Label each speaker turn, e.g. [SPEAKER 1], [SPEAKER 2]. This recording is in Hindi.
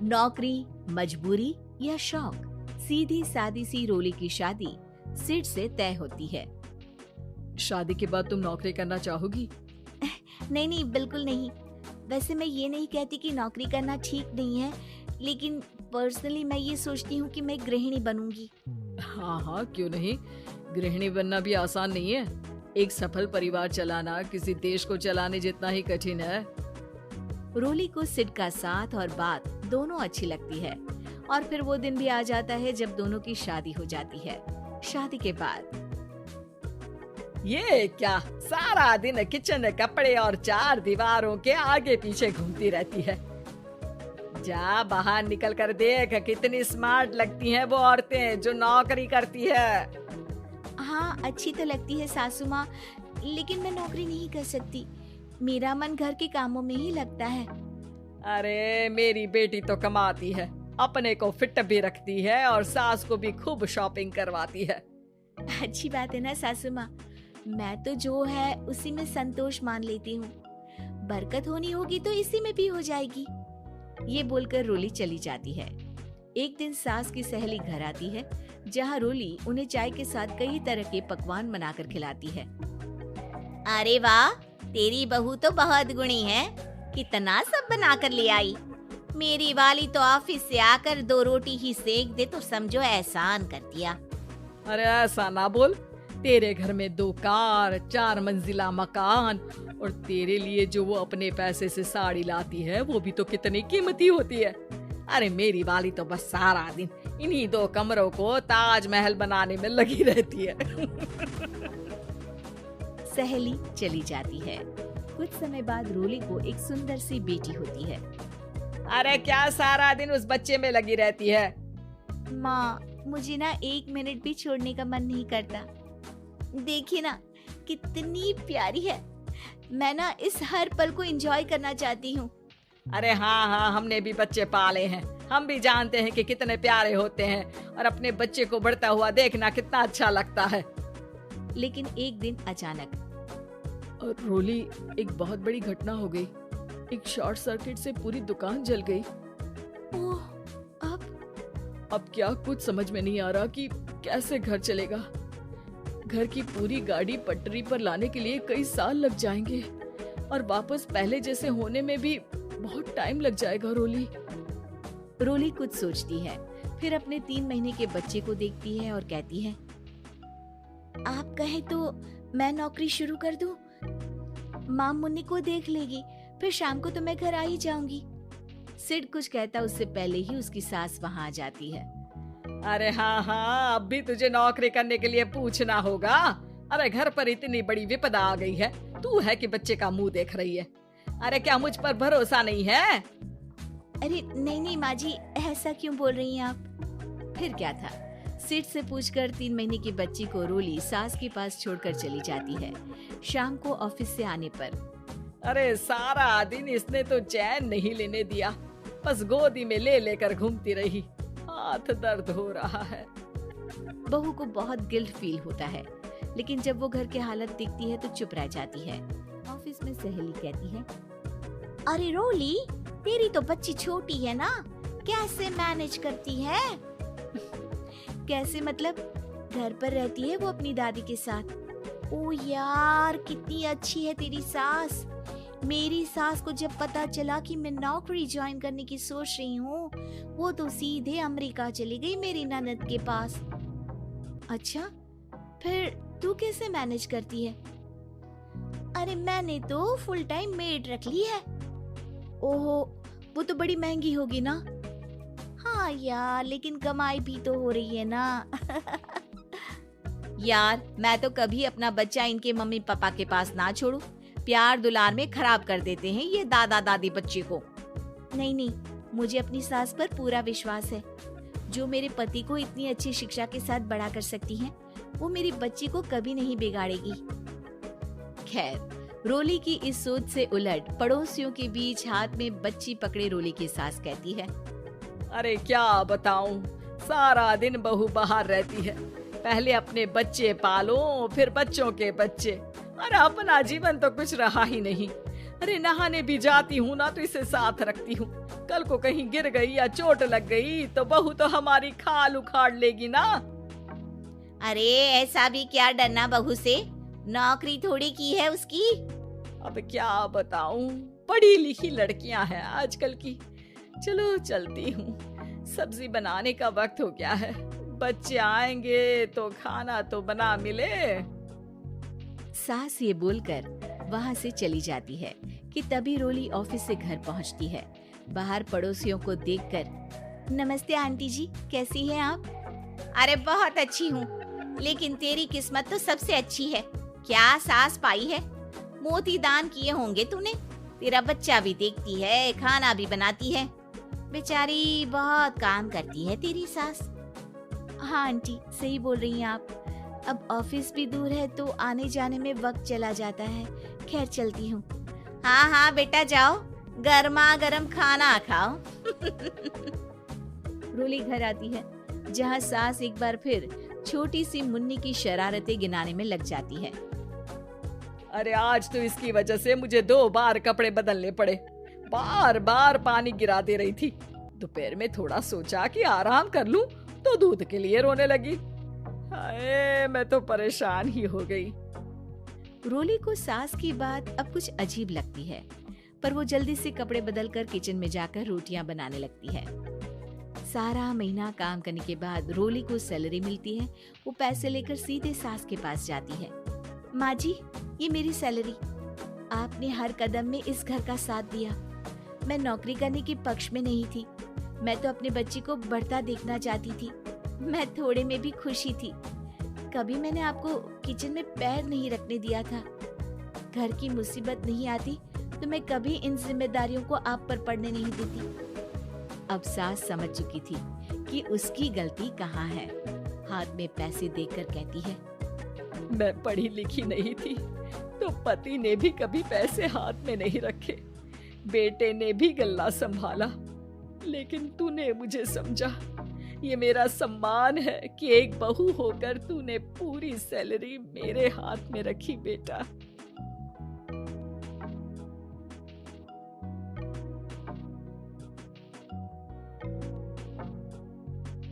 [SPEAKER 1] नौकरी, मजबूरी या शौक, सीधी सादी सी रोली की शादी सिड से तय होती है।
[SPEAKER 2] शादी के बाद तुम नौकरी करना चाहोगी?
[SPEAKER 1] नहीं नहीं, बिल्कुल नहीं। वैसे मैं ये नहीं कहती कि नौकरी करना ठीक नहीं है, लेकिन पर्सनली मैं ये सोचती हूँ कि मैं गृहिणी बनूंगी।
[SPEAKER 2] हाँ हाँ, क्यों नहीं। गृहिणी बनना भी आसान नहीं है। एक सफल परिवार चलाना किसी देश को चलाने जितना ही कठिन है।
[SPEAKER 1] रोली को सिड का साथ और बात दोनों अच्छी लगती है और फिर वो दिन भी आ जाता है जब दोनों की शादी हो जाती है। शादी के बाद
[SPEAKER 2] ये क्या, सारा दिन किचन, कपड़े और चार दीवारों के आगे पीछे घूमती रहती है। जा बाहर निकल कर देख, कितनी स्मार्ट लगती हैं वो औरतें जो नौकरी करती है।
[SPEAKER 1] हाँ, अच्छी तो लगती है सासू माँ, लेकिन मैं नौकरी नहीं कर सकती। मेरा मन घर के कामों में ही लगता है।
[SPEAKER 2] अरे मेरी बेटी तो कमाती है, अपने को फिट भी रखती है और सास को भी खूब शॉपिंग करवाती है।
[SPEAKER 1] अच्छी बात है ना सासू माँ, मैं तो जो है उसी में संतोष मान लेती हूँ। बरकत होनी होगी तो इसी में भी हो जाएगी। ये बोलकर रोली चली जाती है। एक दिन सास की सहेली घर आती है, जहाँ रोली उन्हें चाय के साथ कई तरह के पकवान बनाकर खिलाती है। अरे वाह, तेरी बहू तो बहुत गुणी है, कितना सब बनाकर ले आई। मेरी वाली तो ऑफिस से आकर 2 रोटी ही सेक दे तो समझो एहसान कर दिया।
[SPEAKER 2] अरे ऐसा ना बोल, तेरे घर में 2 कार, 4 मंजिला मकान और तेरे लिए जो वो अपने पैसे से साड़ी लाती है वो भी तो कितनी कीमती होती है। अरे मेरी वाली तो बस सारा दिन इन्हीं 2 कमरों को ताजमहल बनाने में लगी रहती है।
[SPEAKER 1] सहेली चली जाती है। कुछ समय बाद रोली को एक सुंदर सी बेटी होती है।
[SPEAKER 2] अरे क्या सारा दिन उस बच्चे में लगी रहती है?
[SPEAKER 1] माँ, मुझे ना 1 मिनट भी छोड़ने का मन नहीं करता। देखिए ना, कितनी प्यारी है। मैं ना इस हर पल को एंजॉय करना चाहती हूँ।
[SPEAKER 2] अरे हाँ हाँ, हमने भी बच्चे पाले हैं, हम भी जानते हैं कि कितने प्यारे होते हैं और अपने बच्चे को बढ़ता हुआ देखना कितना अच्छा लगता है।
[SPEAKER 1] लेकिन एक दिन अचानक
[SPEAKER 2] और रोली, एक बहुत बड़ी घटना हो गई। एक शॉर्ट सर्किट से पूरी दुकान जल गई।
[SPEAKER 1] ओह,
[SPEAKER 2] अब क्या कुछ समझ में नहीं आ रहा कि कैसे घर चलेगा। घर की पूरी गाड़ी पटरी पर लाने के लिए कई साल लग जाएंगे और वापस पहले जैसे होने में भी बहुत टाइम लग जाएगा।
[SPEAKER 1] रोली कुछ सोचती है, फिर अपने 3 महीने के बच्चे को देखती है और कहती है, आप कहे तो मैं नौकरी शुरू कर दूं? माँ मुन्नी को देख लेगी, फिर शाम को तो मैं घर आ ही जाऊंगी। सिड कुछ कहता उससे पहले ही उसकी सास वहाँ आ जाती है।
[SPEAKER 2] अरे हाँ हाँ, अब भी तुझे नौकरी करने के लिए पूछना होगा। अरे घर पर इतनी बड़ी विपदा आ गई है, तू है कि बच्चे का मुंह देख रही है। अरे क्या मुझ पर भरोसा नहीं है?
[SPEAKER 1] अरे नहीं नहीं माँ जी, ऐसा क्यों बोल रही हैं आप? फिर क्या था, सिड से पूछकर 3 महीने की बच्ची को रोली सास के पास छोड़कर चली जाती है। शाम को ऑफिस से आने पर
[SPEAKER 2] अरे सारा दिन इसने तो चैन नहीं लेने दिया, बस गोदी में ले लेकर घूमती रही। हाथ दर्द हो रहा है।
[SPEAKER 1] बहू को बहुत गिल्ट फील होता है, लेकिन जब वो घर की हालत दिखती है तो चुप रह जाती है। ऑफिस में सहेली कहती है, अरे रोली, तेरी तो बच्ची छोटी है ना, कैसे मैनेज करती है? कैसे मतलब? घर पर रहती है वो अपनी दादी के साथ। ओ यार, कितनी अच्छी है तेरी सास। मेरी सास को जब पता चला कि मैं नौकरी ज्वाइन करने की सोच रही हूँ, वो तो सीधे अमेरिका चली गई मेरी ननद के पास। अच्छा, फिर तू कैसे मैनेज करती है? अरे मैंने तो फुल टाइम मेड रख ली है। ओहो, वो तो बड़ी महंगी होगी ना? हाँ यार, लेकिन कमाई भी तो हो रही है ना। यार, मैं तो कभी अपना बच्चा इनके मम्मी पापा के पास ना छोड़ू। प्यार दुलार में खराब कर देते हैं ये दादा दादी बच्चे को। नहीं नहीं, मुझे अपनी सास पर पूरा विश्वास है। जो मेरे पति को इतनी अच्छी शिक्षा के साथ बड़ा कर सकती हैं, वो मेरी बच्ची को कभी नहीं बिगाड़ेगी। खैर, रोली की इस सोच से उलट पड़ोसियों के बीच हाथ में बच्ची पकड़े रोली की सास कहती है,
[SPEAKER 2] अरे क्या बताऊं, सारा दिन बहू बाहर रहती है। पहले अपने बच्चे पालो, फिर बच्चों के बच्चे। अरे अपना जीवन तो कुछ रहा ही नहीं। अरे नहाने भी जाती हूँ ना तो इसे साथ रखती हूँ, कल को कहीं गिर गई या चोट लग गई तो बहू तो हमारी खाल उखाड़ लेगी ना।
[SPEAKER 1] अरे ऐसा भी क्या डरना बहू से, नौकरी थोड़ी की है उसकी।
[SPEAKER 2] अब क्या बताऊं, पढ़ी लिखी लड़कियां हैं आजकल की। चलो चलती हूँ, सब्जी बनाने का वक्त हो गया है। बच्चे आएंगे तो खाना तो बना मिले।
[SPEAKER 1] सास ये बोलकर वहाँ से चली जाती है कि तभी रोली ऑफिस से घर पहुँचती है। बाहर पड़ोसियों को देखकर, नमस्ते आंटी जी, कैसी हैं आप? अरे बहुत अच्छी हूँ, लेकिन तेरी किस्मत तो सबसे अच्छी है। क्या सास पाई है, मोती दान किए होंगे तूने। तेरा बच्चा भी देखती है, खाना भी बनाती है। बेचारी बहुत काम करती है तेरी सास। हाँ आंटी, सही बोल रही हैं आप। अब ऑफिस भी दूर है तो आने जाने में वक्त चला जाता है। खैर चलती हूँ। हाँ हाँ बेटा जाओ, गर्मा गर्म खाना खाओ। रोली घर आती है, जहाँ सास एक बार फिर छोटी सी मुन्नी की शरारतें गिनाने में लग जाती है।
[SPEAKER 2] अरे आज तो इसकी वजह से मुझे 2 बार कपड़े बदलने पड़े। बार बार पानी गिरा दे रही थी। दोपहर में थोड़ा सोचा कि आराम कर लूं तो दूध के लिए रोने लगी। हाय, मैं तो परेशान ही हो गई।
[SPEAKER 1] रोली को सास की बात अब कुछ अजीब लगती है, पर वो जल्दी से कपड़े बदलकर किचन में जाकर रोटियां बनाने लगती है। सारा महीना काम करने के बाद रोली को सैलरी मिलती है। वो पैसे लेकर सीधे सास के पास जाती है। माँ जी, ये मेरी सैलरी। आपने हर कदम में इस घर का साथ दिया। मैं नौकरी करने के पक्ष में नहीं थी, मैं तो अपने बच्चे को बढ़ता देखना चाहती थी। मैं थोड़े में भी खुशी थी। कभी मैंने आपको किचन में पैर नहीं रखने दिया था। घर की मुसीबत नहीं आती तो मैं कभी इन जिम्मेदारियों को आप पर पड़ने नहीं देती। अब सास समझ चुकी थी कि उसकी गलती कहाँ है। हाथ में पैसे देकर कहती है,
[SPEAKER 2] मैं पढ़ी लिखी नहीं थी तो पति ने भी कभी पैसे हाथ में नहीं रखे, बेटे ने भी गल्ला संभाला, लेकिन तूने मुझे समझा। ये मेरा सम्मान है कि एक बहू होकर तूने पूरी सैलरी मेरे हाथ में रखी बेटा।